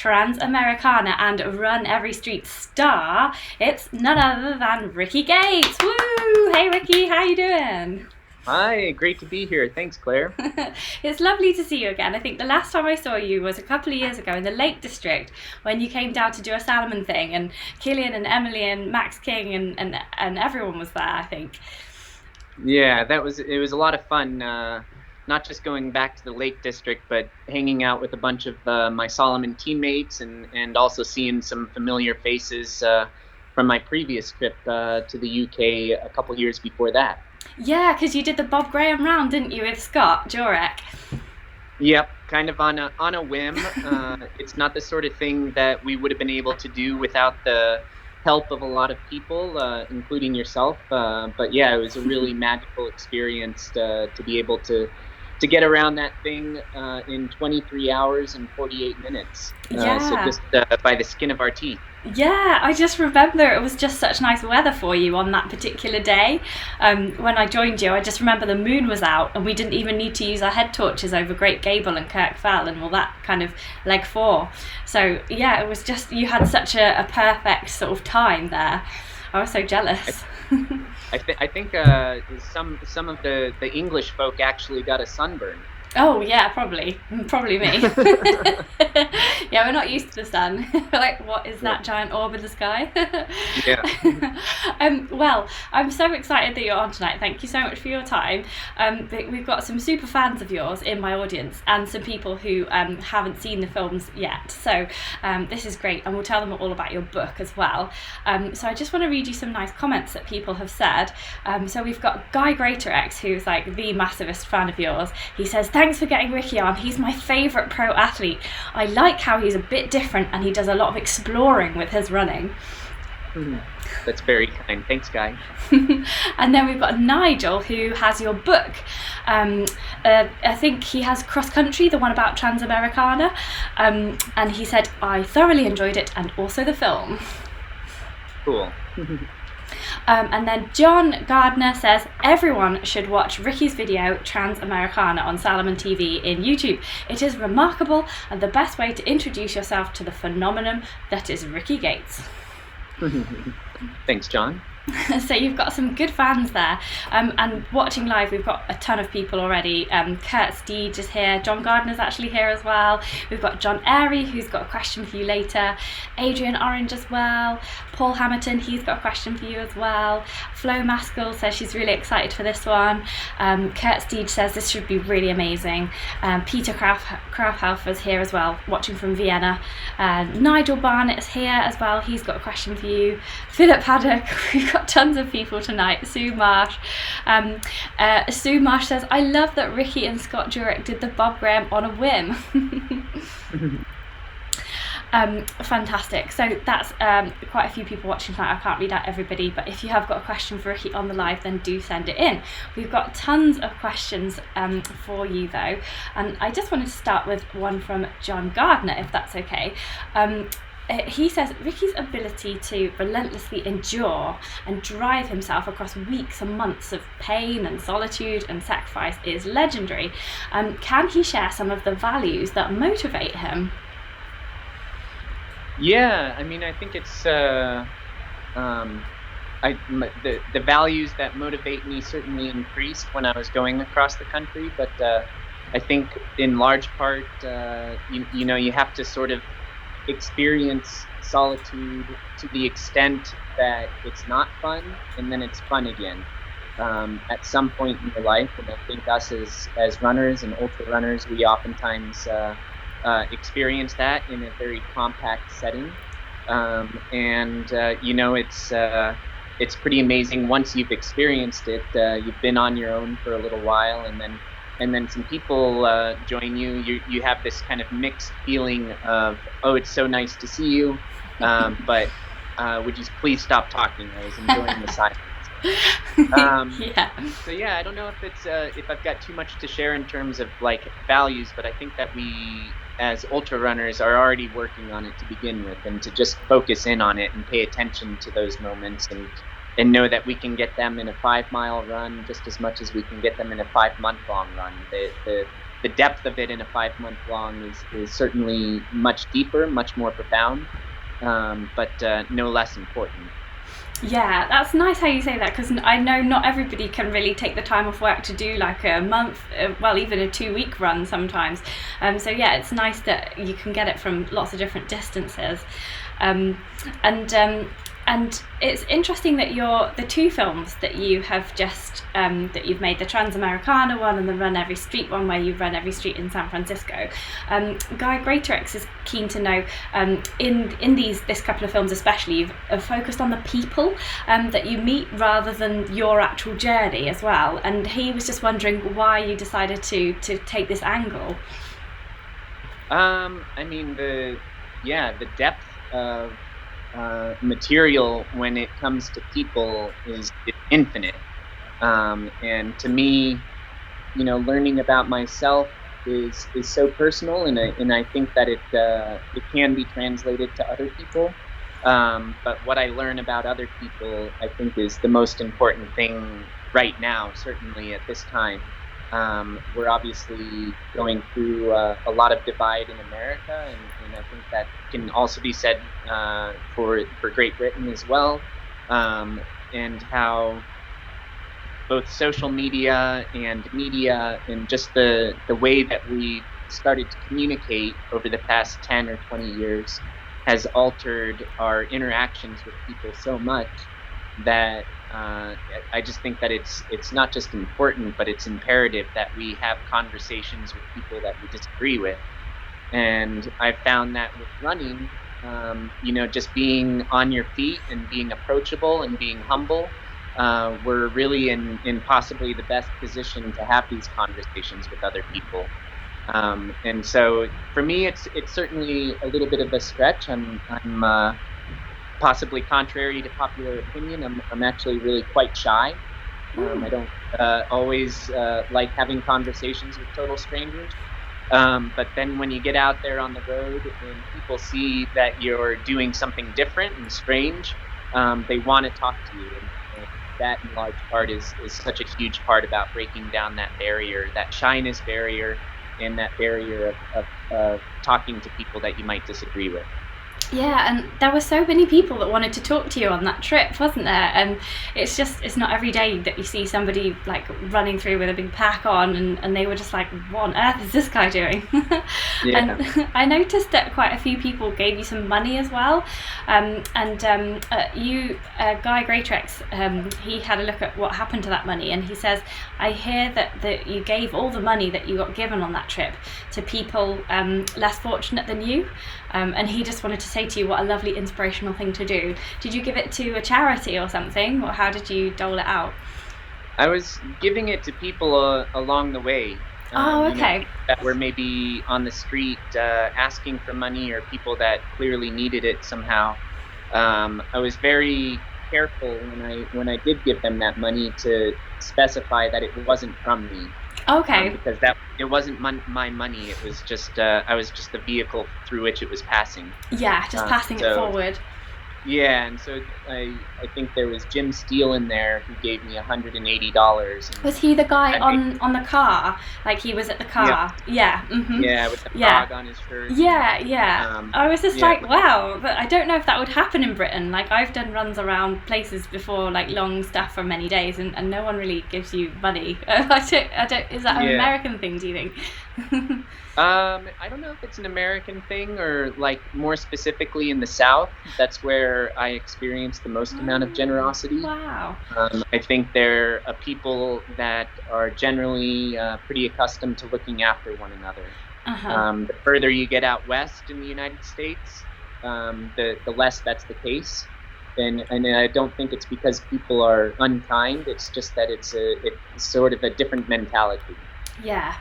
TransAmericana and Run Every Street star, it's none other than Rickey Gates. Woo! Hey Rickey, how you doing? Hi, great to be here. Thanks, Claire. It's lovely to see you again. I think the last time I saw you was a couple of years ago in the Lake District when you came down to do a salmon thing, and Killian and Emily and Max King and everyone was there, I think. Yeah, it was a lot of fun. Not just going back to the Lake District, but hanging out with a bunch of my Solomon teammates and also seeing some familiar faces from my previous trip to the UK a couple years before that. Yeah, because you did the Bob Graham round, didn't you, with Scott Jurek? Yep, kind of on a whim. It's not the sort of thing that we would have been able to do without the help of a lot of people, including yourself. But yeah, it was a really magical experience to be able to get around that thing in 23 hours and 48 minutes. Yeah. So just by the skin of our teeth. Yeah, I just remember it was just such nice weather for you on that particular day. When I joined you, I just remember the moon was out and we didn't even need to use our head torches over Great Gable and Kirk Fell and all that kind of leg four. So yeah, it was just, you had such a perfect sort of time there. I was so jealous. I think some of the English folk actually got a sunburn. Oh yeah, probably me. Yeah, we're not used to the sun. We're like, what is that giant orb in the sky? Yeah. Well, I'm so excited that you're on tonight. Thank you so much for your time. We've got some super fans of yours in my audience and some people who haven't seen the films yet. So this is great, and we'll tell them all about your book as well. So I just want to read you some nice comments that people have said. So we've got Guy Greatorex, who's like the massivest fan of yours. He says, thanks for getting Rickey on. He's my favourite pro athlete. I like how he's a bit different and he does a lot of exploring with his running. That's very kind. Thanks, Guy. And then we've got Nigel, who has your book. I think he has Cross Country, the one about TransAmericana. And he said, I thoroughly enjoyed it and also the film. Cool. And then John Gardner says, everyone should watch Rickey's video TransAmericana on Salomon TV in YouTube. It is remarkable and the best way to introduce yourself to the phenomenon that is Rickey Gates. Thanks, John. So you've got some good fans there, and watching live we've got a ton of people already. Kurt Steed is here, John Gardner's actually here as well, we've got John Airy who's got a question for you later, Adrian Orange as well, Paul Hamilton, he's got a question for you as well, Flo Maskell says she's really excited for this one, Kurt Steed says this should be really amazing, Peter Kraufhofer's here as well, watching from Vienna, Nigel Barnett is here as well, he's got a question for you, Philip Haddock, we've got tons of people tonight. Sue Marsh. Sue Marsh says, I love that Rickey and Scott Jurek did the Bob Graham on a whim. Fantastic. So that's quite a few people watching tonight. I can't read out everybody, but if you have got a question for Rickey on the live, then do send it in. We've got tons of questions for you though, and I just wanted to start with one from John Gardner, if that's okay. He says Rickey's ability to relentlessly endure and drive himself across weeks and months of pain and solitude and sacrifice is legendary. Can he share some of the values that motivate him? Yeah, I mean, I think it's the values that motivate me certainly increased when I was going across the country, but I think in large part, you have to sort of experience solitude to the extent that it's not fun and then it's fun again at some point in your life. And I think us as runners and ultra runners, we oftentimes experience that in a very compact setting, it's pretty amazing once you've experienced it. You've been on your own for a little while, and then some people join you. You have this kind of mixed feeling of, oh, it's so nice to see you, but would you please stop talking? I was enjoying the silence. Yeah. So yeah, I don't know if I've got too much to share in terms of like values, but I think that we as ultra runners are already working on it to begin with, and to just focus in on it and pay attention to those moments and know that we can get them in a 5-mile run just as much as we can get them in a 5-month long run. The the depth of it in a 5-month long is certainly much deeper, much more profound, but no less important. Yeah, that's nice how you say that, because I know not everybody can really take the time off work to do like a month, well, even a 2-week run sometimes. So yeah, it's nice that you can get it from lots of different distances. And it's interesting that the two films that you have just that you've made, the TransAmericana one and the Run Every Street one, where you run every street in San Francisco. Guy Greatorex is keen to know, in this couple of films especially, you've focused on the people that you meet rather than your actual journey as well. And he was just wondering why you decided to take this angle. I mean, the depth of material when it comes to people is infinite, and to me, learning about myself is so personal, and I think that it can be translated to other people. But what I learn about other people, I think, is the most important thing right now, certainly at this time. We're obviously going through a lot of divide in America, and I think that can also be said for Great Britain as well, and how both social media and just the way that we started to communicate over the past 10 or 20 years has altered our interactions with people so much that I just think that it's not just important, but it's imperative that we have conversations with people that we disagree with. And I found that with running, just being on your feet and being approachable and being humble, we're really in possibly the best position to have these conversations with other people. And so for me, it's certainly a little bit of a stretch. I'm possibly contrary to popular opinion, I'm actually really quite shy. I don't always like having conversations with total strangers. But then when you get out there on the road and people see that you're doing something different and strange, they want to talk to you. And that, in large part, is such a huge part about breaking down that barrier, that shyness barrier, and that barrier of talking to people that you might disagree with. Yeah, and there were so many people that wanted to talk to you on that trip, wasn't there? And it's not every day that you see somebody like running through with a big pack on, and they were just like, what on earth is this guy doing? Yeah. And I noticed that quite a few people gave you some money as well. Guy Greatorex, he had a look at what happened to that money, and he says, I hear that you gave all the money that you got given on that trip to people less fortunate than you. And he just wanted to say to you, what a lovely inspirational thing to do. Did you give it to a charity or something, or how did you dole it out? I was giving it to people along the way. Okay. That were maybe on the street asking for money, or people that clearly needed it somehow. I was very careful when I did give them that money to specify that it wasn't from me. Okay. Because it wasn't my money. It was just I was just the vehicle through which it was passing. Yeah, just passing it forward. Yeah, and so I think there was Jim Steele in there who gave me $180. Was he the guy on the car? Like he was at the car? Yeah. Mm-hmm. Yeah, with the frog on his shirt. Yeah. I was just like, wow, but I don't know if that would happen in Britain. Like I've done runs around places before, like long stuff for many days, and no one really gives you money. I don't. Is that an American thing, do you think? I don't know if it's an American thing or like more specifically in the South. That's where I experienced the most amount of generosity. Wow. I think they're a people that are generally pretty accustomed to looking after one another. The further you get out west in the United States, the less that's the case. And I don't think it's because people are unkind. It's just that it's sort of a different mentality. Yeah.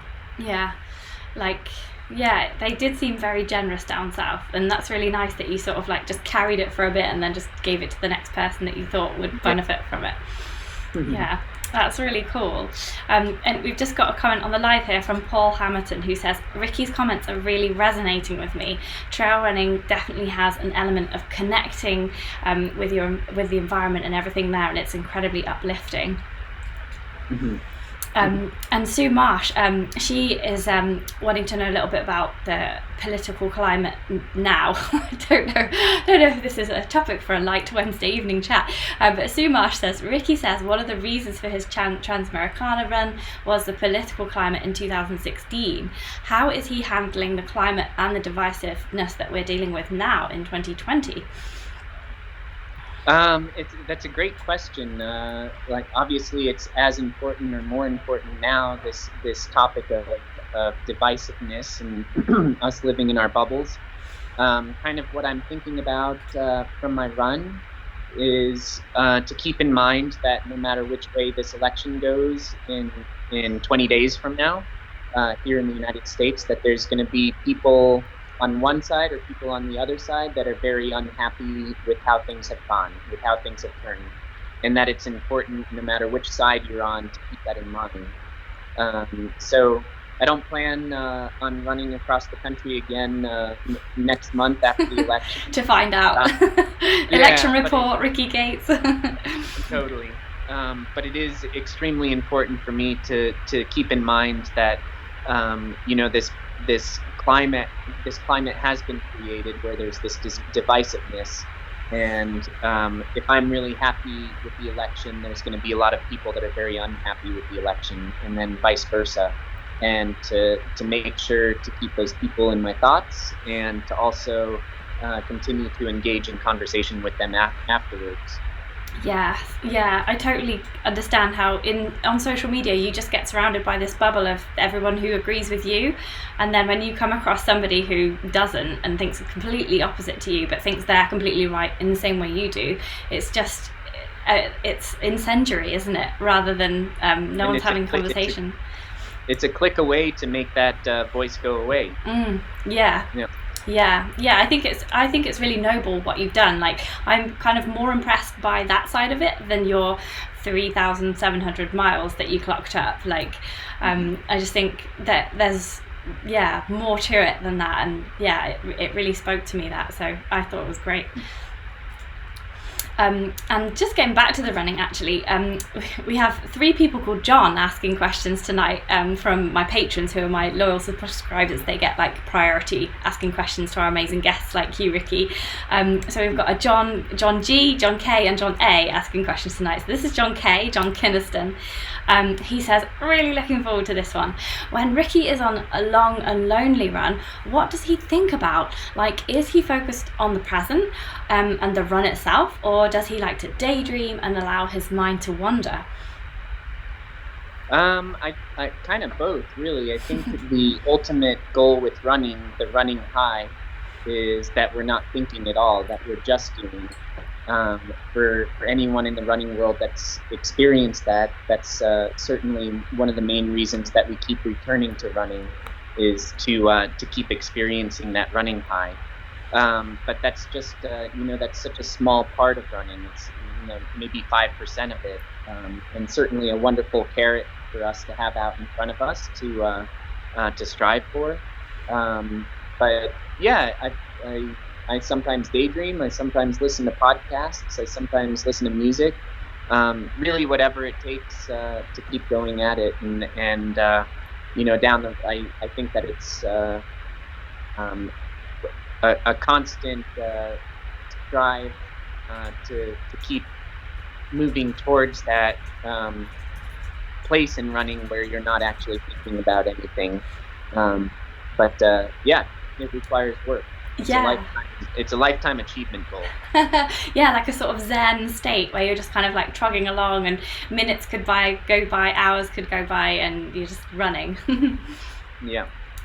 They did seem very generous down south, and that's really nice that you sort of like just carried it for a bit and then just gave it to the next person that you thought would benefit from it. Mm-hmm. Yeah, that's really cool. And we've just got a comment on the live here from Paul Hamilton, who says, Ricky's comments are really resonating with me. Trail running definitely has an element of connecting with the environment and everything there, and it's incredibly uplifting. Mm-hmm. And Sue Marsh, she is wanting to know a little bit about the political climate now. I don't know if this is a topic for a light Wednesday evening chat, but Sue Marsh says, Rickey says one of the reasons for his TransAmericana run was the political climate in 2016. How is he handling the climate and the divisiveness that we're dealing with now in 2020? That's a great question. Like, obviously, it's as important or more important now, this topic of divisiveness and us living in our bubbles. Kind of what I'm thinking about from my run is to keep in mind that no matter which way this election goes in 20 days from now, here in the United States, that there's going to be people on one side or people on the other side that are very unhappy with how things have gone, with how things have turned, and that it's important, no matter which side you're on, to keep that in mind. So I don't plan on running across the country again next month after the election. To find out. Election report, Rickey Gates. Totally. But it is extremely important for me to keep in mind that this climate has been created where there's this divisiveness, and if I'm really happy with the election, there's going to be a lot of people that are very unhappy with the election, and then vice versa. And to make sure to keep those people in my thoughts, and to also continue to engage in conversation with them afterwards. Yeah, I totally understand how on social media you just get surrounded by this bubble of everyone who agrees with you, and then when you come across somebody who doesn't and thinks completely opposite to you but thinks they're completely right in the same way you do, it's just it's incendiary, isn't it, rather than no one's having conversation. It's a click away to make that voice go away. Yeah, I think it's really noble what you've done. Like, I'm kind of more impressed by that side of it than your 3,700 miles that you clocked up. Like, I just think that there's more to it than that, and it really spoke to me, that, so I thought it was great. And just getting back to the running, actually, we have 3 people called John asking questions tonight from my patrons, who are my loyal subscribers. They get like priority asking questions to our amazing guests like you, Rickey. So we've got a John G, John K and John A asking questions tonight. So this is John K, John Kinniston. He says, really looking forward to this one. When Rickey is on a long and lonely run, what does he think about? Like, is he focused on the present and the run itself, or does he like to daydream and allow his mind to wander? I kind of both, really. I think the ultimate goal with running, the running high, is that we're not thinking at all, that we're just doing. For anyone in the running world that's experienced that, that's certainly one of the main reasons that we keep returning to running, is to keep experiencing that running high. But that's just that's such a small part of running. It's maybe 5% of it, and certainly a wonderful carrot for us to have out in front of us to strive for. But yeah, I sometimes daydream. I sometimes listen to podcasts. I sometimes listen to music. Really, whatever it takes to keep going at it. And I think that it's a constant drive to keep moving towards that place in running where you're not actually thinking about anything. But it requires work. It's a lifetime achievement goal. Yeah, like a sort of Zen state where you're just kind of like trogging along, and minutes could go by, hours could go by, and you're just running.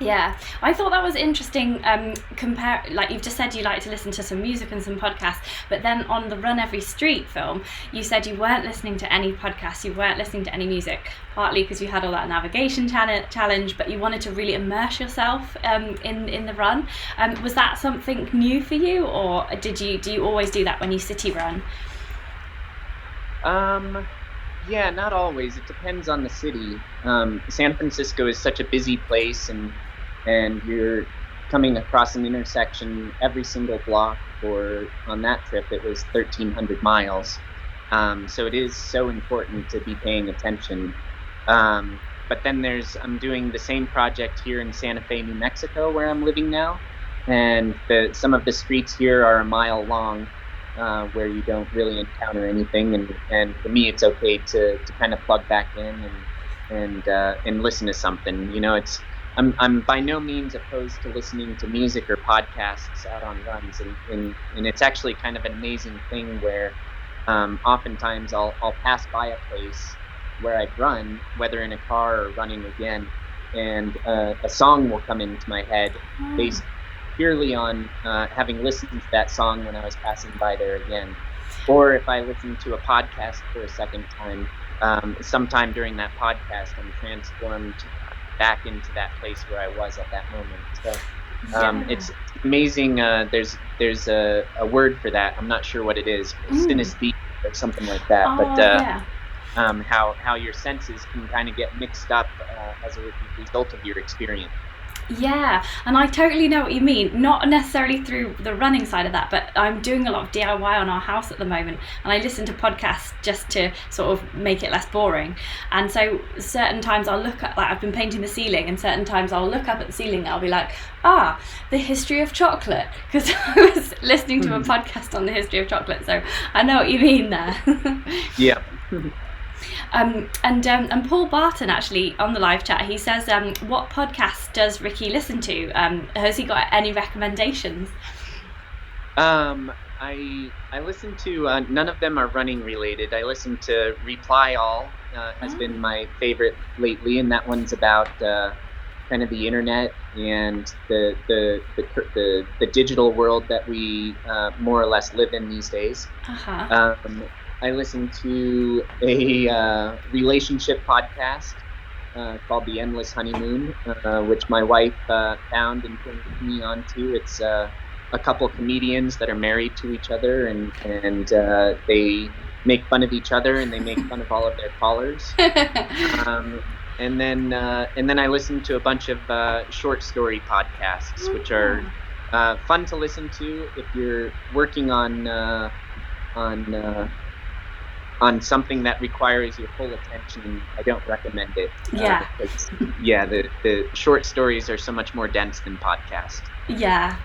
Yeah, I thought that was interesting. Like you've just said, you like to listen to some music and some podcasts, but then on the Run Every Street film, you said you weren't listening to any podcasts, you weren't listening to any music, partly because you had all that navigation challenge, but you wanted to really immerse yourself in the run. Was that something new for you, or do you always do that when you city run? Yeah, not always. It depends on the city. San Francisco is such a busy place, and you're coming across an intersection every single block. Or on that trip, it was 1,300 miles. So it is so important to be paying attention. But then I'm doing the same project here in Santa Fe, New Mexico, where I'm living now. And some of the streets here are a mile long, where you don't really encounter anything. And for me, it's okay to kind of plug back in and listen to something. I'm by no means opposed to listening to music or podcasts out on runs, and it's actually kind of an amazing thing where oftentimes I'll pass by a place where I've run, whether in a car or running again, and a song will come into my head based purely on having listened to that song when I was passing by there again. Or if I listen to a podcast for a second time, sometime during that podcast, I'm transformed back into that place where I was at that moment. So it's amazing. There's a word for that. I'm not sure what it is, synesthesia or something like that. How your senses can kind of get mixed up as a result of your experience. Yeah, and I totally know what you mean. Not necessarily through the running side of that, but I'm doing a lot of DIY on our house at the moment, and I listen to podcasts just to sort of make it less boring. And so certain times I'll look at, like, I've been painting the ceiling, and certain times I'll look up at the ceiling and I'll be like, the history of chocolate, because I was listening to a podcast on the history of chocolate. So I know what you mean there. Yeah. And Paul Barton, actually, on the live chat, he says, what podcast does Rickey listen to? Has he got any recommendations? I listen to, none of them are running related. I listen to Reply All, has been my favorite lately, and that one's about kind of the internet and the digital world that we more or less live in these days. I listen to a relationship podcast called The Endless Honeymoon, which my wife found and turned me on to. It's a couple comedians that are married to each other, and they make fun of each other, and they make fun of all of their callers. And then I listen to a bunch of short story podcasts, which are fun to listen to if you're working on something that requires your full attention. I don't recommend it. Because, the short stories are so much more dense than podcasts. Yeah,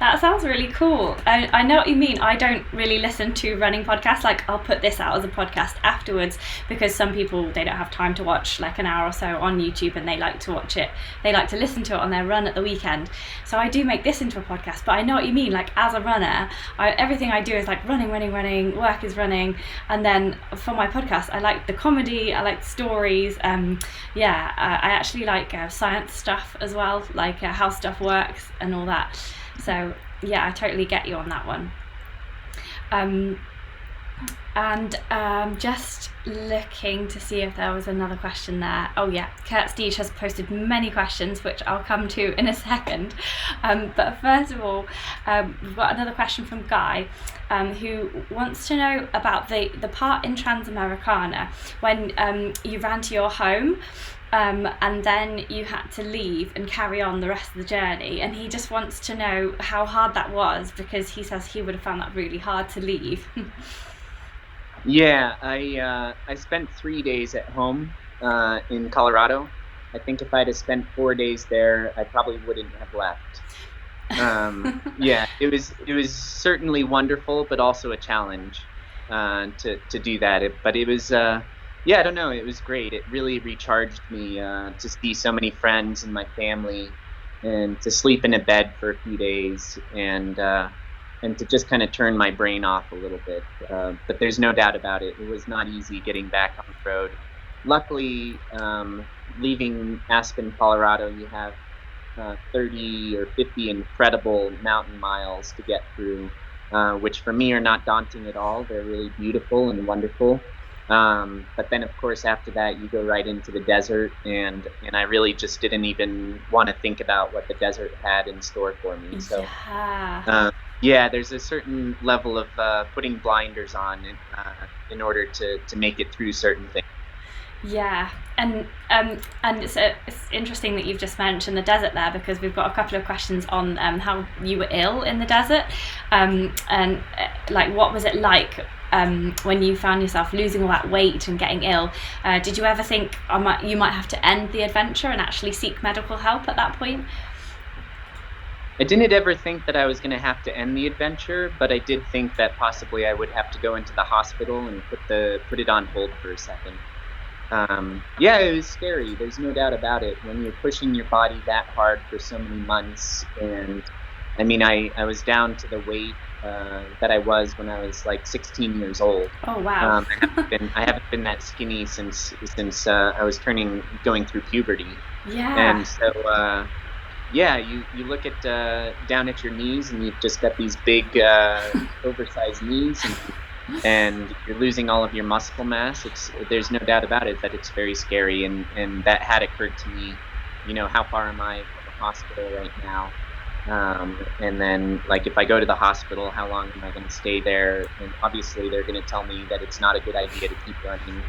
that sounds really cool. I know what you mean. I don't really listen to running podcasts. Like, I'll put this out as a podcast afterwards, because some people, they don't have time to watch like an hour or so on YouTube, and they like to watch it, they like to listen to it on their run at the weekend. So I do make this into a podcast. But I know what you mean. Like, as a runner, everything I do is like running, work is running, and then for my podcast, I like the comedy, I like the stories. I actually like science stuff as well, like how stuff works and all that. So yeah, I totally get you on that one. Just looking to see if there was another question there. Oh yeah, Kurt Steege has posted many questions, which I'll come to in a second. But first of all, we've got another question from Guy, who wants to know about the part in TransAmericana when you ran to your home, and then you had to leave and carry on the rest of the journey, and he just wants to know how hard that was, because he says he would have found that really hard to leave. Yeah, I spent 3 days at home in Colorado. I think if I'd have spent 4 days there, I probably wouldn't have left. Yeah, it was certainly wonderful, but also a challenge to do that. But it was, I don't know, it was great. It really recharged me to see so many friends and my family, and to sleep in a bed for a few days, and to just kind of turn my brain off a little bit. But there's no doubt about it. It was not easy getting back on the road. Luckily, leaving Aspen, Colorado, you have 30 or 50 incredible mountain miles to get through, which for me are not daunting at all. They're really beautiful and wonderful. But then, of course, after that, you go right into the desert, and I really just didn't even want to think about what the desert had in store for me. So, there's a certain level of putting blinders on in order to make it through certain things. Yeah, and it's interesting that you've just mentioned the desert there, because we've got a couple of questions on how you were ill in the desert, and like what was it like when you found yourself losing all that weight and getting ill? Did you ever think you might have to end the adventure and actually seek medical help at that point? I didn't ever think that I was going to have to end the adventure, but I did think that possibly I would have to go into the hospital and put it on hold for a second. Yeah, it was scary. There's no doubt about it. When you're pushing your body that hard for so many months, and I mean, I was down to the weight that I was when I was like 16 years old. Oh wow. I haven't been that skinny since I was going through puberty, Yeah. and so yeah, you look at down at your knees, and you've just got these big oversized knees, and you're losing all of your muscle mass. There's no doubt about it that it's very scary, and that had occurred to me. You know, how far am I from the hospital right now? And then, like, if I go to the hospital, how long am I going to stay there? And obviously, they're going to tell me that it's not a good idea to keep running.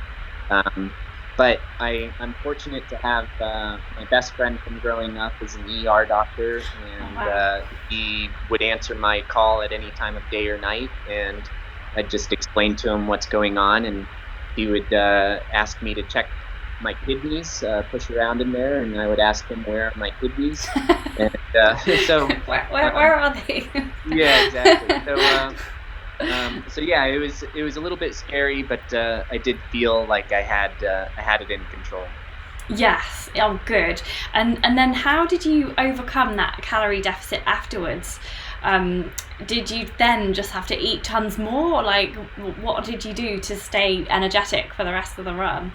But I'm fortunate to have my best friend from growing up is an ER doctor, and Wow. he would answer my call at any time of day or night, and I'd just explain to him what's going on, and he would ask me to check my kidneys, push around in there, and I would ask him, where are my kidneys? And so Where are they? yeah, exactly. So yeah, it was a little bit scary, but I did feel like I had it in control. Yes. Oh, good. And then how did you overcome that calorie deficit afterwards? Did you then just have to eat tons more? Like, what did you do to stay energetic for the rest of the run?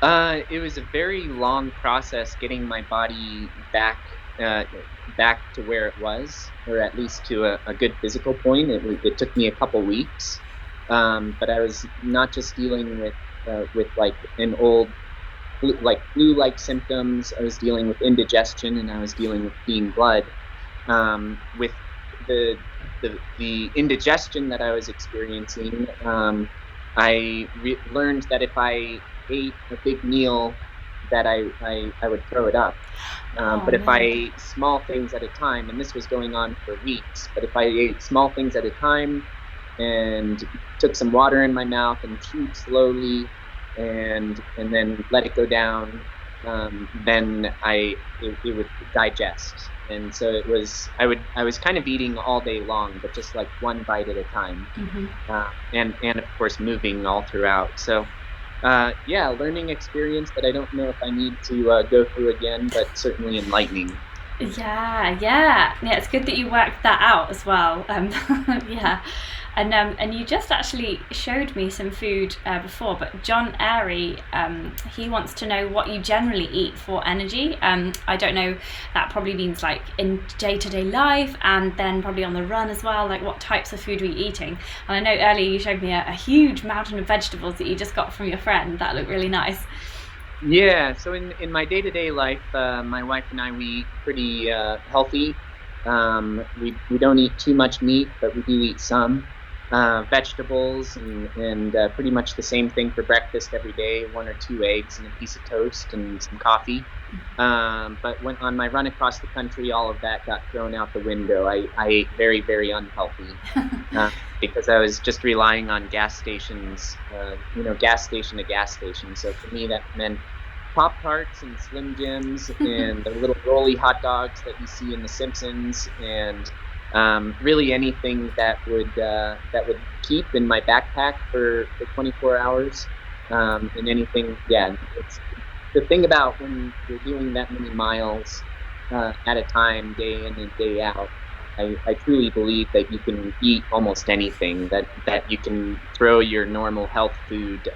It was a very long process getting my body uh, back to where it was, or at least to a good physical point. It took me a couple weeks, but I was not just dealing with like an old like flu-like symptoms. I was dealing with indigestion, and I was dealing with peeing blood. With the the indigestion that I was experiencing, learned that if I ate a big meal, that I would throw it up. Oh But if I no. ate small things at a time, and this was going on for weeks, but if I ate small things at a time and took some water in my mouth and chewed slowly, and then let it go down, then it would digest. And so I was kind of eating all day long, but just like one bite at a time, and of course moving all throughout. So yeah, learning experience that I don't know if I need to go through again, but certainly enlightening. Yeah. It's good that you worked that out as well. Yeah, and you just actually showed me some food before, but John Airy, he wants to know what you generally eat for energy. I don't know. That probably means like in day-to-day life, and then probably on the run as well. Like, what types of food were you eating? And I know earlier you showed me a huge mountain of vegetables that you just got from your friend. That looked really nice. Yeah, so in my day-to-day life, my wife and I, we eat pretty healthy. We don't eat too much meat, but we do eat some vegetables, and pretty much the same thing for breakfast every day: one or two eggs and a piece of toast and some coffee. But when on my run across the country, all of that got thrown out the window. I ate very, very unhealthy, uh, because I was just relying on gas stations, gas station to gas station. So for me, that meant Pop Tarts and Slim Jims and the little rolly hot dogs that you see in The Simpsons, and really anything that would keep in my backpack for 24 hours. And anything, yeah. It's the thing about when you're doing that many miles at a time, day in and day out. I truly believe that you can eat almost anything, that you can throw your normal health food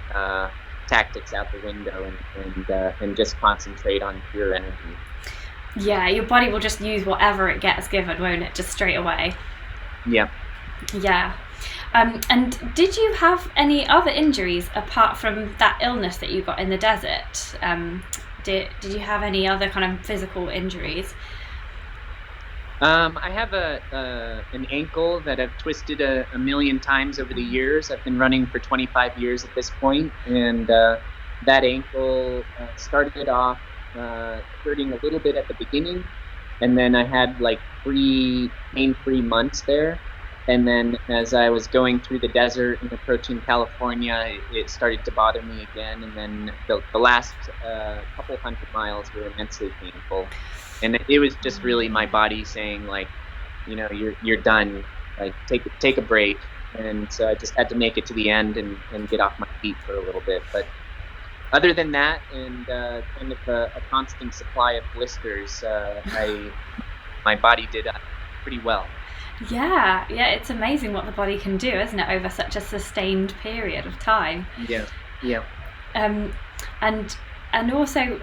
tactics out the window, and just concentrate on pure energy. Yeah, your body will just use whatever it gets given, won't it? Just straight away. Yeah. Yeah. And did you have any other injuries apart from that illness that you got in the desert? Did you have any other kind of physical injuries? I have an ankle that I've twisted a million times over the years. I've been running for 25 years at this point, and that ankle started off hurting a little bit at the beginning, and then I had like 3 pain-free months there. And then as I was going through the desert and approaching California, it started to bother me again. And then the last couple hundred miles were immensely painful. And it was just really my body saying, like, you're done. Like, take a break. And so I just had to make it to the end and get off my feet for a little bit. But other than that, and kind of a constant supply of blisters, my body did pretty well. Yeah, it's amazing what the body can do, isn't it, over such a sustained period of time. Yeah, yeah. And also,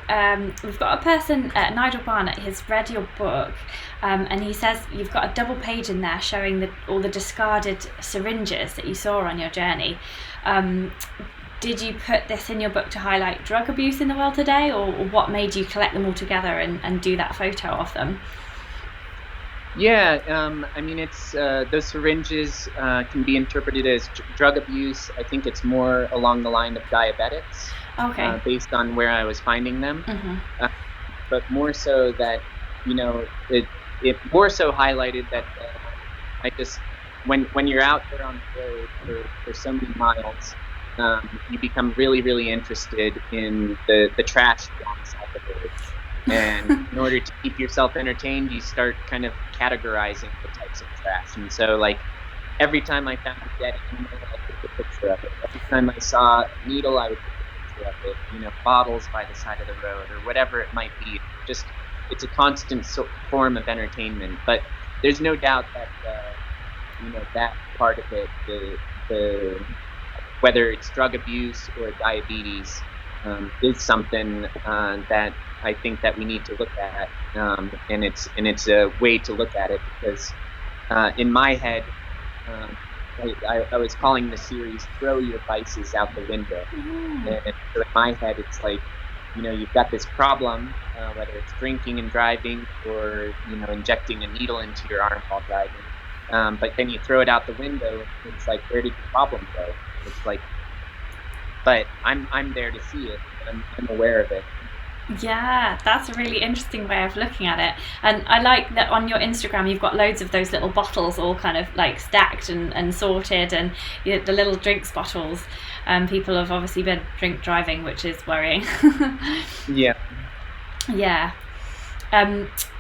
we've got a person, Nigel Barnett, he's read your book, and he says you've got a double page in there showing all the discarded syringes that you saw on your journey. Did you put this in your book to highlight drug abuse in the world today, or what made you collect them all together and do that photo of them? Yeah, I mean, it's those syringes can be interpreted as drug abuse. I think it's more along the line of diabetics, based on where I was finding them. Mm-hmm. But more so that, it more so highlighted that I just, when you're out there on the road for so many miles, you become really, really interested in the trash alongside the road. And in order to keep yourself entertained, you start kind of categorizing the types of trash. And so, like, every time I found a dead animal, I took a picture of it. Every time I saw a needle, I would take a picture of it. Bottles by the side of the road or whatever it might be. It's a constant form of entertainment. But there's no doubt that, that part of it, the whether it's drug abuse or diabetes, is something that I think that we need to look at, and it's a way to look at it because in my head, I was calling the series "Throw Your Vices Out the Window," and so in my head, it's like, you've got this problem, whether it's drinking and driving or injecting a needle into your arm while driving, but then you throw it out the window. It's like, where did the problem go? It's like, but I'm there to see it. I'm aware of it. Yeah, that's a really interesting way of looking at it. And I like that on your Instagram you've got loads of those little bottles all kind of like stacked and sorted, and the little drinks bottles. People have obviously been drink driving, which is worrying. Yeah. Yeah.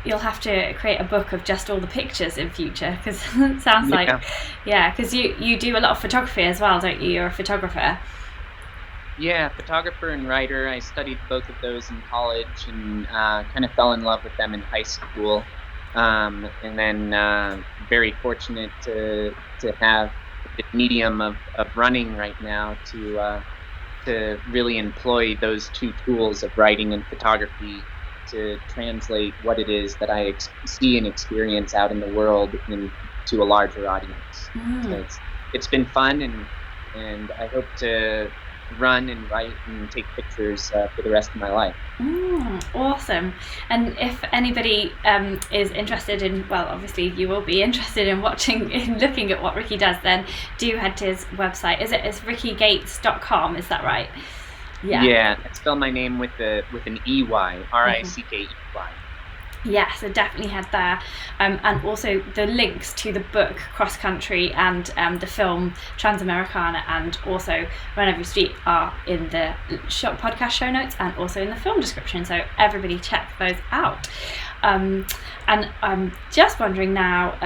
You'll have to create a book of just all the pictures in future, because it sounds like, because you do a lot of photography as well, don't you? You're a photographer. Yeah, photographer and writer. I studied both of those in college and kind of fell in love with them in high school. And then very fortunate to have the medium of running right now to really employ those two tools of writing and photography to translate what it is that I see and experience out in the world into a larger audience. So it's been fun, and I hope to run and write and take pictures for the rest of my life. Awesome. And if anybody is interested in, well, obviously you will be interested in looking at what Rickey does, then do head to his website. It's rickygates.com, is that right? Yeah, I spell my name with an EY, RICKEY. Yeah, so definitely head there. And also the links to the book Cross Country and the film TransAmericana and also Run Every Street are in the podcast show notes and also in the film description. So everybody check those out. And I'm just wondering now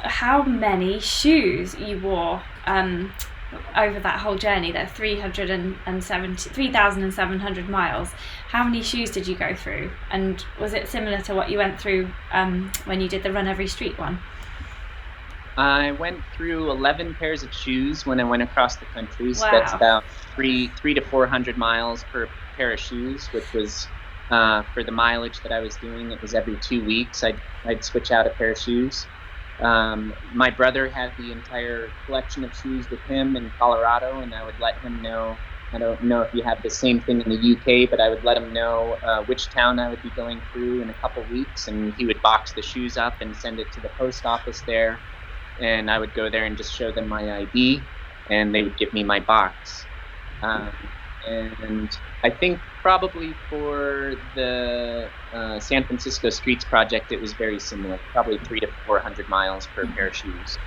how many shoes you wore over that whole journey, that 3,700 miles. How many shoes did you go through, and was it similar to what you went through when you did the Run Every Street one? I went through 11 pairs of shoes when I went across the country. So wow. That's about 300 to 400 miles per pair of shoes, which was for the mileage that I was doing. It was every 2 weeks I'd switch out a pair of shoes. My brother had the entire collection of shoes with him in Colorado, and I would let him know. I don't know if you have the same thing in the UK, but I would let him know which town I would be going through in a couple weeks, and he would box the shoes up and send it to the post office there, and I would go there and just show them my ID, and they would give me my box. And I think probably for the San Francisco Streets project, it was very similar, probably 300 to 400 miles per pair of shoes.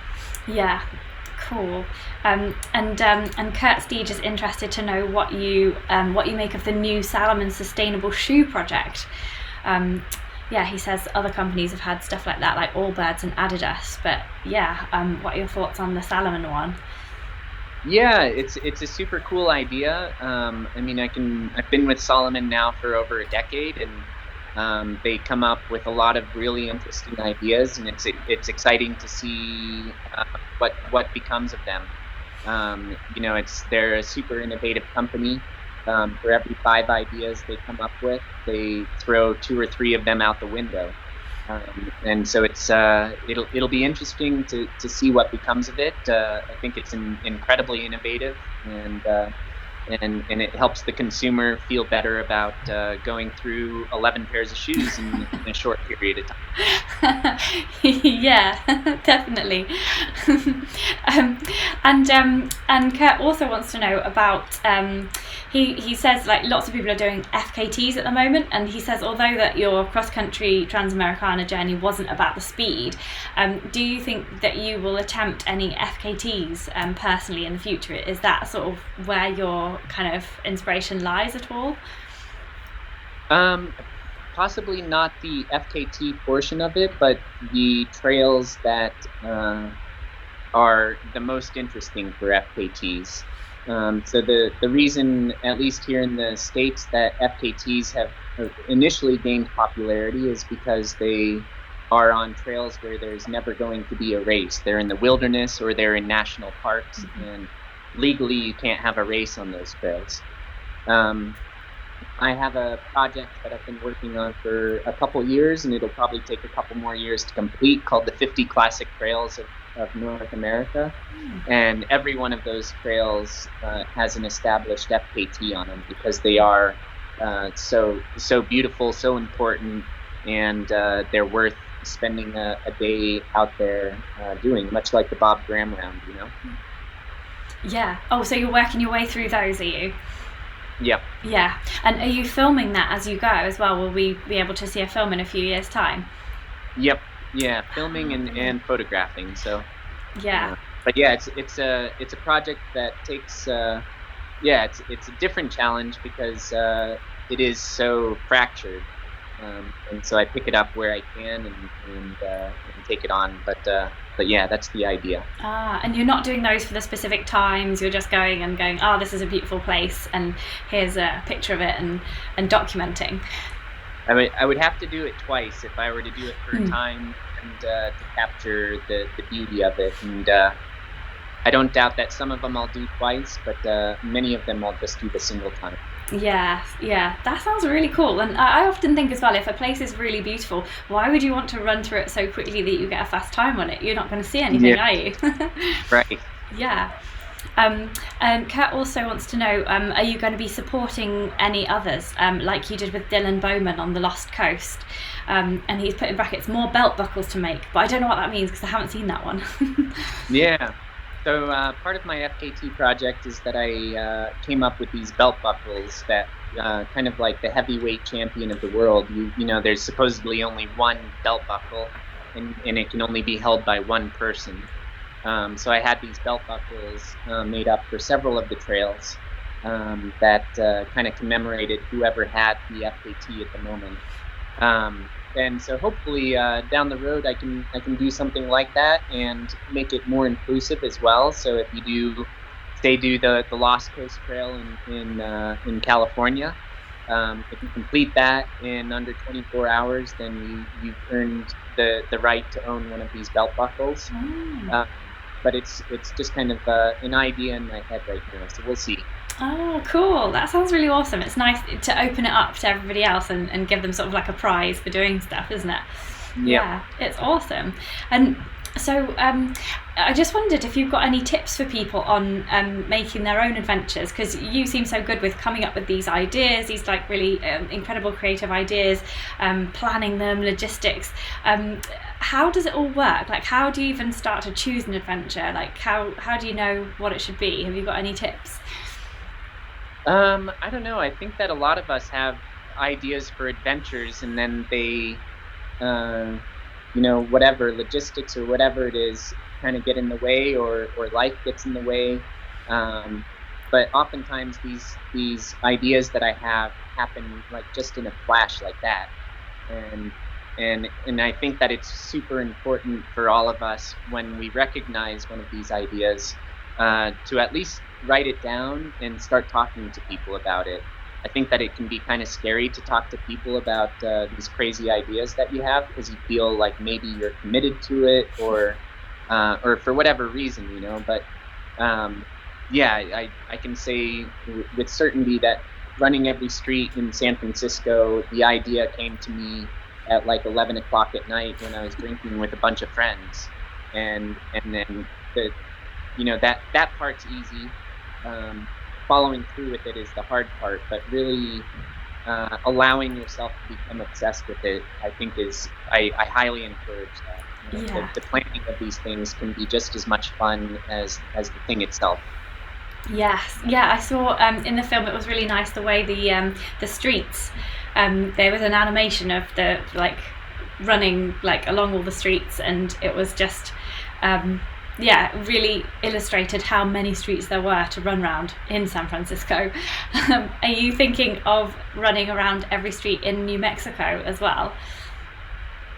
Yeah, cool. And Kurt Steege is interested to know what you make of the new Salomon Sustainable Shoe project. Yeah, he says other companies have had stuff like that, like Allbirds and Adidas. But yeah, what are your thoughts on the Salomon one? Yeah, it's a super cool idea. I mean, I've been with Salomon now for over a decade, and they come up with a lot of really interesting ideas, and it's exciting to see what becomes of them. You know, they're a super innovative company. For every 5 ideas they come up with, they throw 2 or 3 of them out the window. And so it'll be interesting to see what becomes of it. I think it's incredibly innovative, and it helps the consumer feel better about going through 11 pairs of shoes in a short period of time. Yeah, definitely. And Kurt also wants to know about. He says like lots of people are doing FKTs at the moment, and he says although that your cross-country TransAmericana journey wasn't about the speed, do you think that you will attempt any FKTs personally in the future? Is that sort of where your kind of inspiration lies at all? Possibly not the FKT portion of it, but the trails that are the most interesting for FKTs. So the reason, at least here in the States, that FKTs have initially gained popularity is because they are on trails where there's never going to be a race. They're in the wilderness or they're in national parks, and legally you can't have a race on those trails. I have a project that I've been working on for a couple years, and it'll probably take a couple more years to complete, called the 50 Classic Trails of North America. And every one of those trails has an established FKT on them because they are so beautiful, so important, and they're worth spending a day out there doing, much like the Bob Graham round, you know? Yeah. Oh, so you're working your way through those, are you? Yep. Yeah. And are you filming that as you go as well? Will we be able to see a film in a few years' time? Yep. Yeah, filming and photographing. So. Yeah. But yeah, it's a project that takes. It's a different challenge because it is so fractured, and so I pick it up where I can and take it on. But yeah, that's the idea. And you're not doing those for the specific times. You're just going, oh, this is a beautiful place, and here's a picture of it, and documenting. I would have to do it twice if I were to do it for a time and to capture the beauty of it. And I don't doubt that some of them I'll do twice, but many of them I'll just do the single time. Yeah, that sounds really cool. And I often think as well, if a place is really beautiful, why would you want to run through it so quickly that you get a fast time on it? You're not going to see anything, are you? Right. Yeah. And Kurt also wants to know, are you going to be supporting any others, like you did with Dylan Bowman on the Lost Coast? And he's put in brackets, more belt buckles to make, but I don't know what that means because I haven't seen that one. Yeah. So part of my FKT project is that I came up with these belt buckles that kind of like the heavyweight champion of the world. You know, there's supposedly only one belt buckle, and it can only be held by one person. So I had these belt buckles made up for several of the trails that kind of commemorated whoever had the FKT at the moment. And so hopefully down the road I can do something like that and make it more inclusive as well. So if you do the Lost Coast Trail in California, if you complete that in under 24 hours, then you've earned the right to own one of these belt buckles. But it's just kind of an idea in my head right now, so we'll see. Oh, cool. That sounds really awesome. It's nice to open it up to everybody else and give them sort of like a prize for doing stuff, isn't it? Yep. Yeah, it's awesome. And so I just wondered if you've got any tips for people on making their own adventures, because you seem so good with coming up with these ideas, these like really incredible creative ideas, planning them, logistics. How does it all work? Like, how do you even start to choose an adventure? Like, how do you know what it should be? Have you got any tips? I don't know. I think that a lot of us have ideas for adventures, and then they, uh, whatever logistics or whatever it is, kind of get in the way, or life gets in the way. Um, but oftentimes these ideas that I have happen like just in a flash like that, and and I think that it's super important for all of us when we recognize one of these ideas, to at least write it down and start talking to people about it. I think that it can be kind of scary to talk to people about these crazy ideas that you have, because you feel like maybe you're committed to it, or for whatever reason, But yeah, I can say with certainty that running every street in San Francisco, the idea came to me at like 11 o'clock at night when I was drinking with a bunch of friends, and then that part's easy. Um, Following through with it is the hard part, but really allowing yourself to become obsessed with it, I think I highly encourage that. Yeah. The planning of these things can be just as much fun as the thing itself. Yes, yeah, I saw in the film. It was really nice the way the streets. There was an animation of the like running like along all the streets, and it was just yeah, really illustrated how many streets there were to run around in San Francisco. Are you thinking of running around every street in New Mexico as well?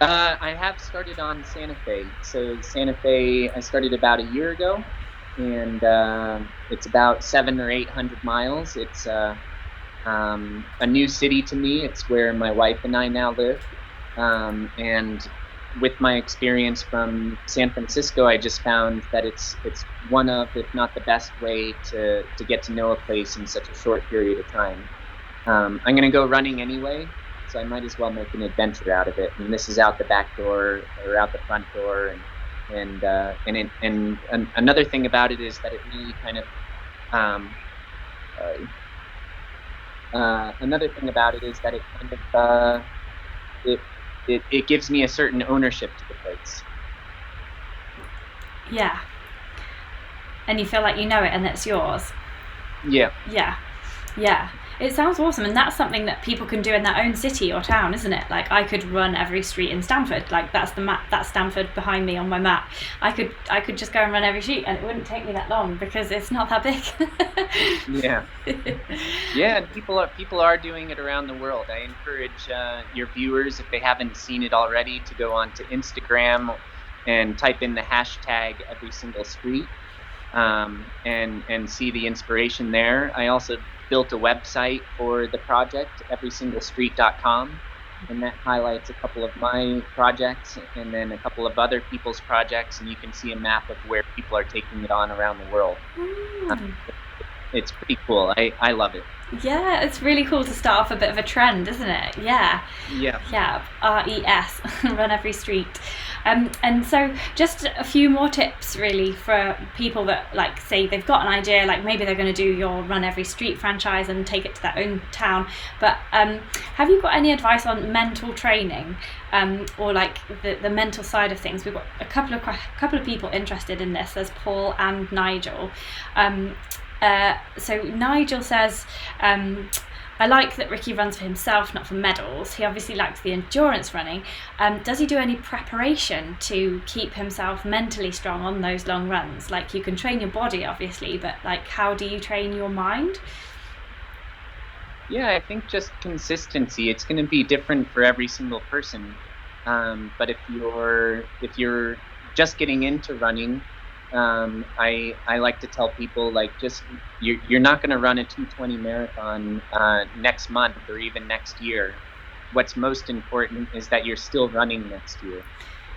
I have started on Santa Fe. So Santa Fe, I started about a year ago, and it's about 700 or 800 miles. It's a new city to me. It's where my wife and I now live. And with my experience from San Francisco, I just found that it's one of, if not the best way to get to know a place in such a short period of time. I'm going to go running anyway, so I might as well make an adventure out of it. And this is out the back door or out the front door, and another thing about it is that it really kind of um, another thing about it is that it kind of it gives me a certain ownership to the place. Yeah, and you feel like you know it and it's yours. Yeah. Yeah, yeah. It sounds awesome, and that's something that people can do in their own city or town, isn't it? Like I could run every street in Stamford. Like that's the map. That's Stamford behind me on my map. I could just go and run every street, and it wouldn't take me that long because it's not that big. Yeah. Yeah, and people are doing it around the world. I encourage your viewers, if they haven't seen it already, to go onto Instagram and type in the hashtag every single street, and see the inspiration there. I also built a website for the project, everysinglestreet.com, and that highlights a couple of my projects and then a couple of other people's projects, and you can see a map of where people are taking it on around the world. It's pretty cool. I love it. Yeah, it's really cool to start off a bit of a trend, isn't it? Yeah. Yeah. Yeah, RES, run every street. And so just a few more tips really for people that like say they've got an idea, like maybe they're going to do your run every street franchise and take it to their own town, but have you got any advice on mental training, or like the mental side of things? We've got a couple of people interested in this. There's Paul and Nigel. So Nigel says, I like that Rickey runs for himself, not for medals. He obviously likes the endurance running. Does he do any preparation to keep himself mentally strong on those long runs? Like you can train your body, obviously, but like how do you train your mind? Yeah, I think just consistency. It's going to be different for every single person. But if you're just getting into running, I like to tell people, like, just you're not going to run a 220 marathon next month or even next year. What's most important is that you're still running next year.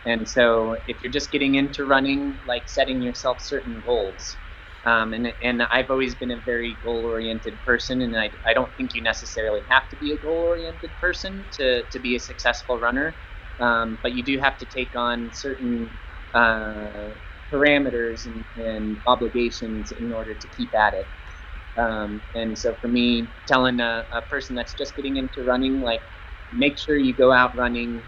And so if you're just getting into running, like setting yourself certain goals. And I've always been a very goal-oriented person, and I don't think you necessarily have to be a goal-oriented person to be a successful runner. But you do have to take on certain parameters and obligations in order to keep at it. And so for me, telling a person that's just getting into running, like, make sure you go out running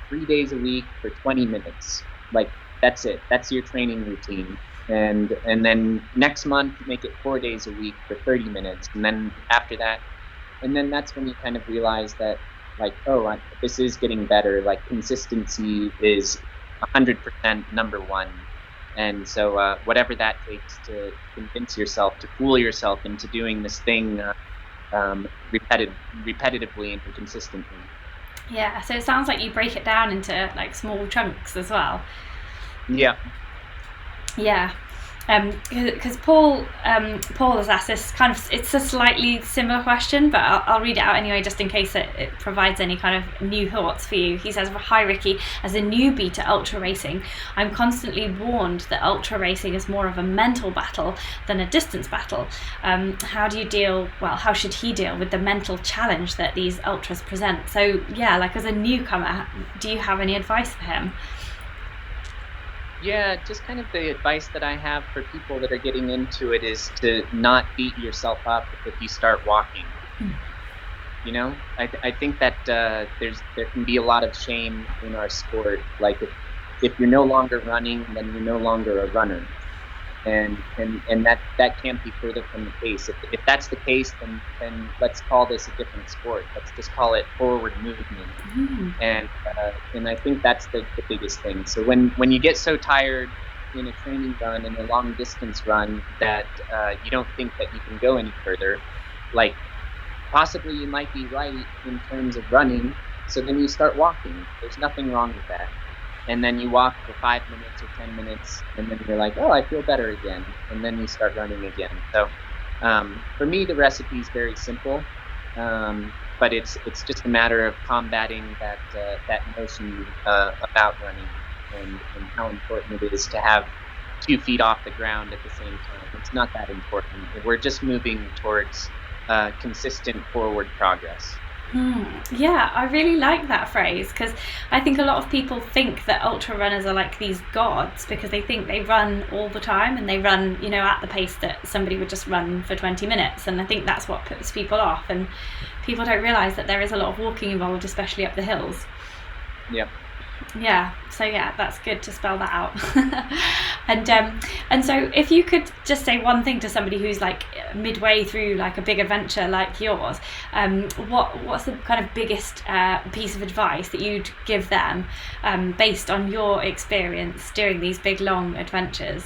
3 days a week for 20 minutes. Like, that's it. That's your training routine. And then next month, make it 4 days a week for 30 minutes. And then after that, and then that's when you kind of realize that, like, oh, this is getting better. Like, consistency is 100% number one. And so whatever that takes to convince yourself, to fool yourself into doing this thing repetitively and consistently. Yeah, so it sounds like you break it down into like small chunks as well. Yeah. Yeah, because Paul has asked this kind of, it's a slightly similar question, but I'll read it out anyway just in case it provides any kind of new thoughts for you. He says, "Hi Ricky, as a newbie to ultra racing, I'm constantly warned that ultra racing is more of a mental battle than a distance battle. How should he deal with the mental challenge that these ultras present?" So yeah, like as a newcomer, do you have any advice for him? Yeah, just kind of the advice that I have for people that are getting into it is to not beat yourself up if you start walking. You know, I think that there can be a lot of shame in our sport. Like if you're no longer running, then you're no longer a runner. And that can't be further from the case. If that's the case, then let's call this a different sport. Let's just call it forward movement. And I think that's the biggest thing. So when you get so tired in a training run, in a long distance run, that you don't think that you can go any further, like possibly you might be right in terms of running. So then you start walking. There's nothing wrong with that. And then you walk for 5 minutes or 10 minutes, and then you're like, oh, I feel better again. And then you start running again. So for me, the recipe is very simple, but it's just a matter of combating that notion about running and how important it is to have 2 feet off the ground at the same time. It's not that important. We're just moving towards consistent forward progress. Yeah, I really like that phrase because I think a lot of people think that ultra runners are like these gods because they think they run all the time and they run, at the pace that somebody would just run for 20 minutes. And I think that's what puts people off. And people don't realise that there is a lot of walking involved, especially up the hills. Yeah. Yeah, so yeah, that's good to spell that out. And so if you could just say one thing to somebody who's like midway through like a big adventure like yours, what's the kind of biggest piece of advice that you'd give them based on your experience doing these big long adventures?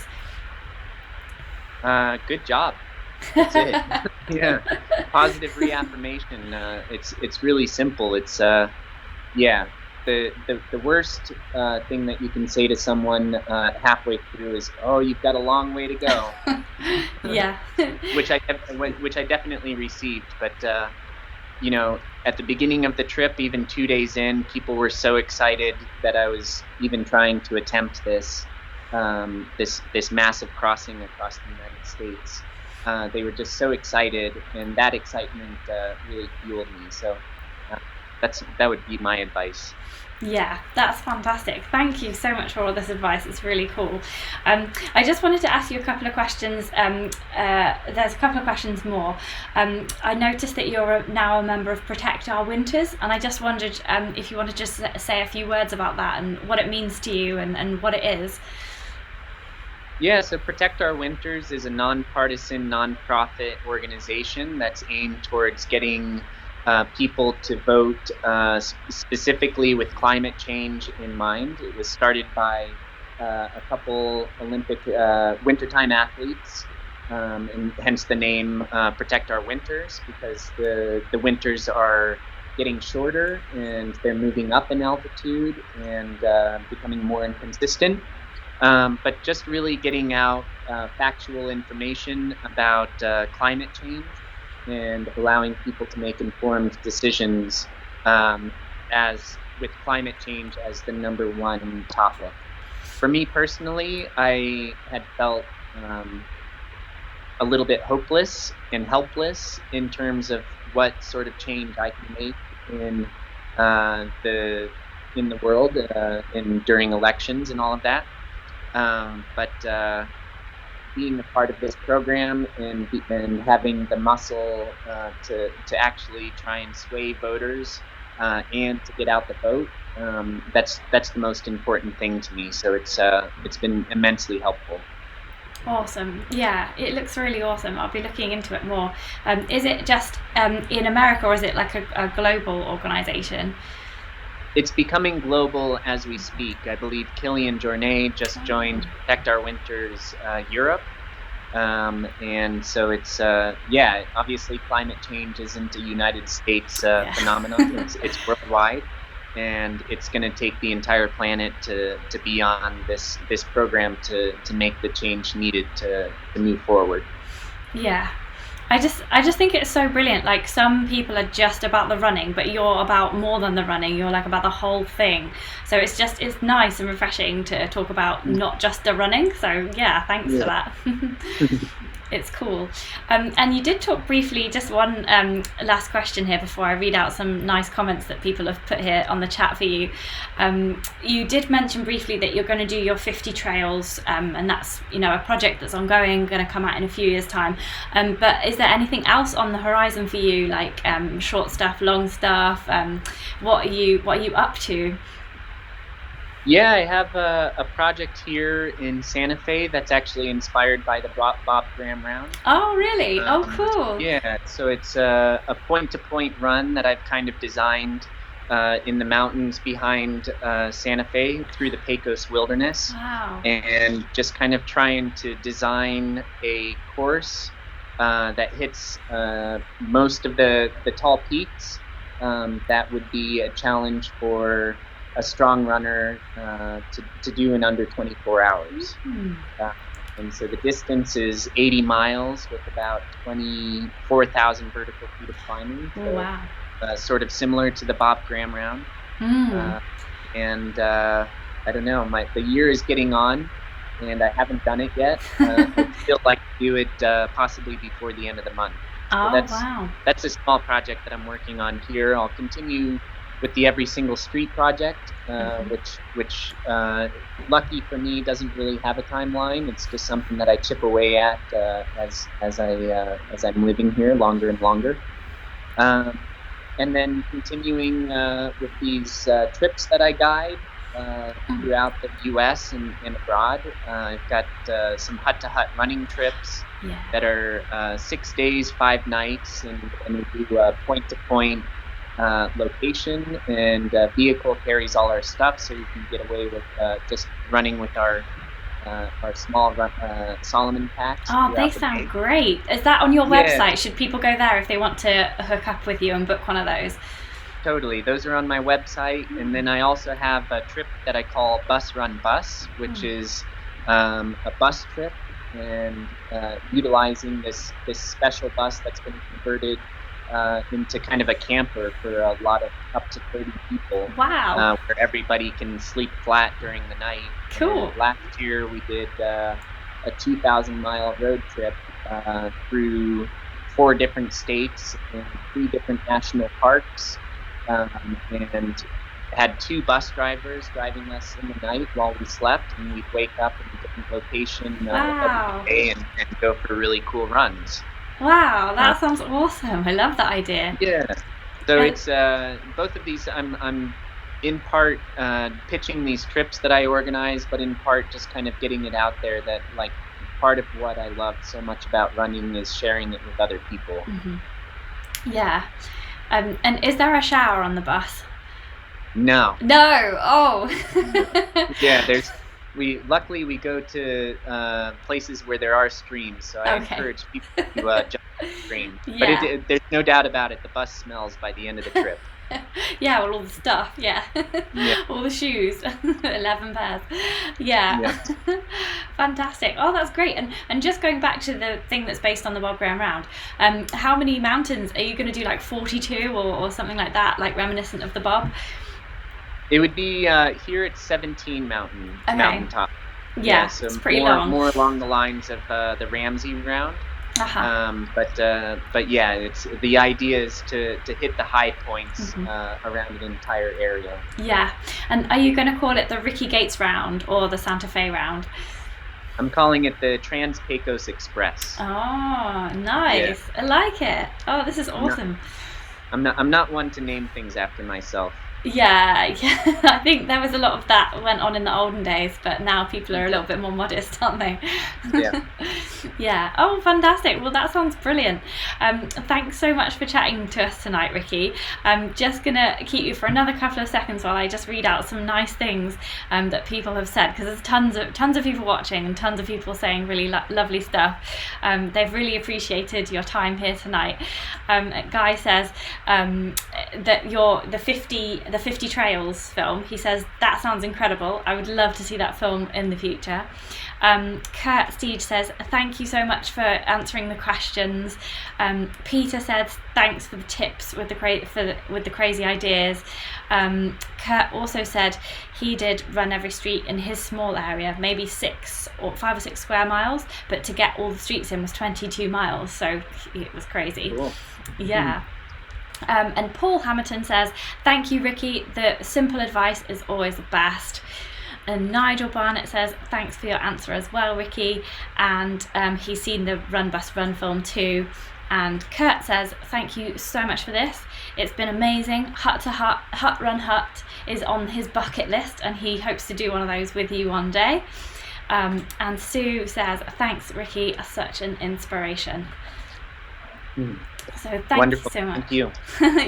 Good job. That's it. Yeah. Positive reaffirmation. It's really simple. It's yeah. The worst thing that you can say to someone halfway through is, "Oh, you've got a long way to go." Yeah. which I definitely received, but at the beginning of the trip, even 2 days in, people were so excited that I was even trying to attempt this massive crossing across the United States. They were just so excited, and that excitement really fueled me. So that would be my advice. Yeah, that's fantastic. Thank you so much for all this advice. It's really cool. I just wanted to ask you a couple of questions. There's a couple of questions more. I noticed that you're now a member of Protect Our Winters, and I just wondered if you want to just say a few words about that and what it means to you and what it is. Yeah, so Protect Our Winters is a nonpartisan, nonprofit organization that's aimed towards getting people to vote specifically with climate change in mind. It was started by a couple Olympic wintertime athletes, and hence the name Protect Our Winters, because the winters are getting shorter and they're moving up in altitude and becoming more inconsistent. But just really getting out factual information about climate change and allowing people to make informed decisions as with climate change as the number one topic. For me personally, I had felt a little bit hopeless and helpless in terms of what sort of change I can make in the world and during elections and all of that. But being a part of this program and having the muscle to actually try and sway voters and to get out the vote that's the most important thing to me. So it's been immensely helpful. Awesome. Yeah, it looks really awesome. I'll be looking into it more. Is it just in America, or is it like a global organization? It's becoming global as we speak. I believe Killian Jornet just joined Protect Our Winters Europe. And so it's, obviously climate change isn't a United States phenomenon. It's worldwide. And it's going to take the entire planet to be on this program to make the change needed to move forward. Yeah. I just think it's so brilliant. Like, some people are just about the running, but you're about more than the running. You're like about the whole thing. So it's nice and refreshing to talk about not just the running. So yeah, thanks for that. It's cool. And you did talk briefly, just one last question here before I read out some nice comments that people have put here on the chat for you. You did mention briefly that you're going to do your 50 trails, and that's, a project that's ongoing, going to come out in a few years' time. But is there anything else on the horizon for you, like short stuff, long stuff? What are you up to? Yeah, I have a project here in Santa Fe that's actually inspired by the Bob Graham Round. Oh, really? Oh, cool. Yeah, so it's a point-to-point run that I've kind of designed in the mountains behind Santa Fe through the Pecos Wilderness. Wow. And just kind of trying to design a course that hits most of the tall peaks. That would be a challenge for a strong runner to do in under 24 hours. And so the distance is 80 miles with about 24,000 vertical feet of climbing. So, wow. Sort of similar to the Bob Graham Round. And I don't know, the year is getting on, and I haven't done it yet. I'd still like to do it possibly before the end of the month. So that's a small project that I'm working on here. I'll continue with the Every Single Street project, which lucky for me doesn't really have a timeline. It's just something that I chip away at as I'm living here longer and longer. And then continuing with these trips that I guide throughout the U.S. and abroad. I've got some hut-to-hut running trips that are 6 days, 5 nights, and we do point-to-point location, and vehicle carries all our stuff, so you can get away with just running with our small Solomon packs. Oh, they sound great. Is that on your website? Should people go there if they want to hook up with you and book one of those? Totally. Those are on my website. And then I also have a trip that I call Bus Run Bus, which is a bus trip, and utilizing this special bus that's been converted into kind of a camper for a lot of up to 30 people. Wow. Where everybody can sleep flat during the night. Cool. And last year we did a 2,000-mile road trip through 4 different states and 3 different national parks, and had 2 bus drivers driving us in the night while we slept, and we'd wake up in a different location every day and go for really cool runs. Wow, that sounds awesome. I love that idea. Yeah. So it's both of these, I'm in part pitching these trips that I organize, but in part just kind of getting it out there that, like, part of what I love so much about running is sharing it with other people. Yeah. And is there a shower on the bus? No. Oh. Yeah, luckily we go to places where there are streams, so I encourage people to jump on the stream. Yeah. But there's no doubt about it, the bus smells by the end of the trip. Yeah, well, all the stuff, all the shoes, 11 pairs. Yeah. Fantastic. Oh, that's great. And just going back to the thing that's based on the Bob Graham Round, how many mountains are you going to do? Like 42 or something like that, like reminiscent of the Bob? It would be here at 17 mountaintop. Yeah, so it's pretty long. More along the lines of the Ramsey Round. But yeah, it's the idea is to hit the high points around an entire area. Yeah. And are you going to call it the Rickey Gates Round or the Santa Fe Round? I'm calling it the Trans-Pecos Express. Oh, nice. Yeah. I like it. Oh, this is awesome. I'm not one to name things after myself. Yeah, yeah. I think there was a lot of that went on in the olden days, but now people are a little bit more modest, aren't they? Yeah. Yeah. Oh, fantastic. Well, that sounds brilliant. Thanks so much for chatting to us tonight, Rickey. I'm just going to keep you for another couple of seconds while I just read out some nice things that people have said, because there's tons of people watching and tons of people saying really lovely stuff. They've really appreciated your time here tonight. Guy says that the 50 Trails film, he says, that sounds incredible. I would love to see that film in the future. Kurt Steege says, thank you so much for answering the questions. Peter said, thanks for the tips with the crazy ideas. Kurt also said he did run every street in his small area, maybe 5 or 6 square miles, but to get all the streets in was 22 miles, so it was crazy. Cool. Yeah. And Paul Hamilton says, thank you, Rickey. The simple advice is always the best. And Nigel Barnett says, thanks for your answer as well, Rickey. And he's seen the Run Bus Run film too. And Kurt says, thank you so much for this. It's been amazing. Hut to Hut, Hut Run Hut is on his bucket list, and he hopes to do one of those with you one day. And Sue says, thanks, Rickey, such an inspiration. So thank you so much. Thank you.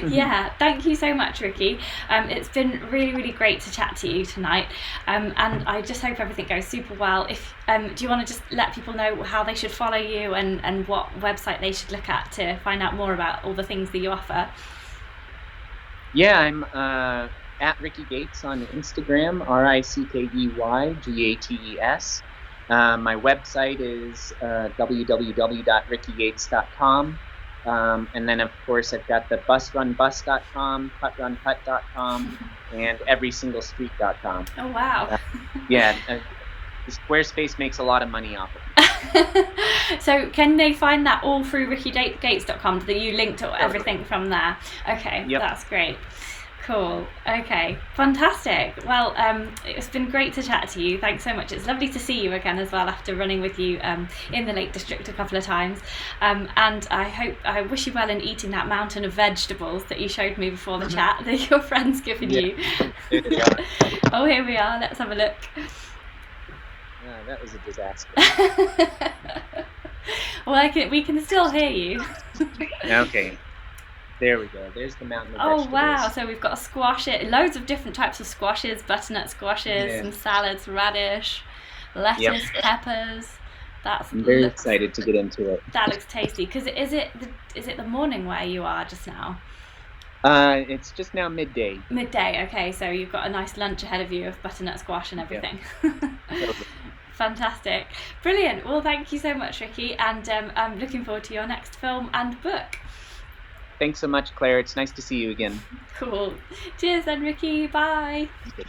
Yeah, thank you so much, Rickey. It's been really, really great to chat to you tonight. And I just hope everything goes super well. If do you want to just let people know how they should follow you and what website they should look at to find out more about all the things that you offer? Yeah, I'm at Rickey Gates on Instagram, RickeyGates. My website is www.rickeygates.com. And then, of course, I've got the busrunbus.com, hutrunhut.com, and everysinglestreet.com. Oh, wow. Yeah, Squarespace makes a lot of money off of it. So can they find that all through rickeygates.com? That you linked to everything from there? Okay, yep. That's great. Cool. Okay, fantastic. Well, it's been great to chat to you. Thanks so much. It's lovely to see you again as well after running with you in the Lake District a couple of times. And I wish you well in eating that mountain of vegetables that you showed me before the chat that your friend's given you. Oh, here we are. Let's have a look. Yeah, that was a disaster. Well, we can still hear you. Okay. There we go. There's the mountain of vegetables. Oh, wow. So we've got loads of different types of squashes, butternut squashes, some salads, radish, lettuce, peppers. I'm very excited to get into it. That looks tasty. Because is it the morning where you are just now? It's just now midday. Midday, okay. So you've got a nice lunch ahead of you of butternut squash and everything. Yep. Fantastic. Brilliant. Well, thank you so much, Rickey. And I'm looking forward to your next film and book. Thanks so much, Claire. It's nice to see you again. Cool. Cheers then, Rickey. Bye. Okay.